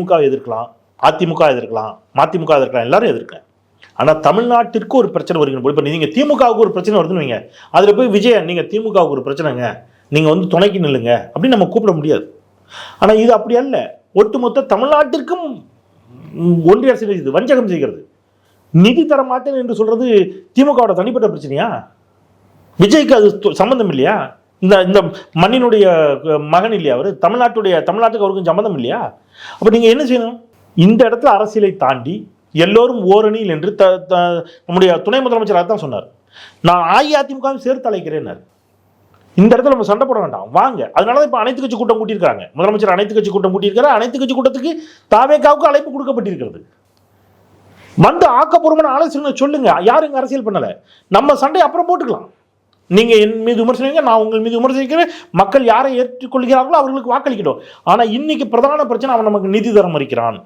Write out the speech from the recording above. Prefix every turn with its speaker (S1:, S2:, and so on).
S1: திமுக எதிர்க்கலாம், அதிமுக எதிர்க்கலாம், மதிமுக எதிர்க்கலாம், எல்லாரும் எதிர்க்கலாம். ஆனால் தமிழ்நாட்டிற்கு ஒரு பிரச்சனை வருகிற போது, இப்போ நீங்கள் திமுகவுக்கு ஒரு பிரச்சனை வருதுன்னு வைங்க, அதில் போய் விஜய் நீங்கள் திமுகவுக்கு ஒரு பிரச்சனைங்க, நீங்கள் வந்து துணைக்கு நில்லுங்க அப்படின்னு நம்ம கூப்பிட முடியாது. ஆனால் இது அப்படி அல்ல, ஒட்டுமொத்த தமிழ்நாட்டிற்கும் ஒன்றிய அரசு இது வஞ்சகம் செய்கிறது. நிதி தர மாட்டேன் என்று சொல்றது திமுகவோட தனிப்பட்ட பிரச்சனையா? விஜய்க்கு அது சம்பந்தம் இல்லையா? இந்த மண்ணினுடைய மகன் இல்லையா அவர்? தமிழ்நாட்டுக்கு அவருக்கும் சம்பந்தம் இல்லையா? அப்போ நீங்கள் என்ன செய்யணும்? இந்த இடத்துல அரசியலை தாண்டி எல்லோரும் ஓரணியில் என்று நம்முடைய துணை முதலமைச்சர் தான் சொன்னார். நான் அஇஅதிமுகவும் சேர்த்து அழைக்கிறேன். இந்த இடத்துல நம்ம சண்டை போட வேண்டாம், வாங்க. அதனால தான் இப்போ அனைத்து கட்சி கூட்டம் கூட்டியிருக்காங்க. முதலமைச்சர் அனைத்து கட்சி கூட்டம் கூட்டியிருக்காரு. அனைத்து கட்சி கூட்டத்துக்கு தாவேகாவுக்கு அழைப்பு கொடுக்கப்பட்டிருக்கிறது. வந்து ஆக்கப்பூர்வமான ஆலோசனை சொல்லுங்க. யாரும் இங்கே அரசியல் பண்ணல. நம்ம சண்டை அப்புறம் போட்டுக்கலாம். நீங்க என் மீது விமர்சனிங்க, நான் உங்கள் மீது விமர்சிக்கிறேன். மக்கள் யாரை ஏற்றுக்கொள்கிறார்களோ அவர்களுக்கு வாக்களிக்கட்டும். ஆனா இன்னைக்கு பிரதான பிரச்சனை, அவன் நமக்கு நிதி தர மறுக்கிறான்.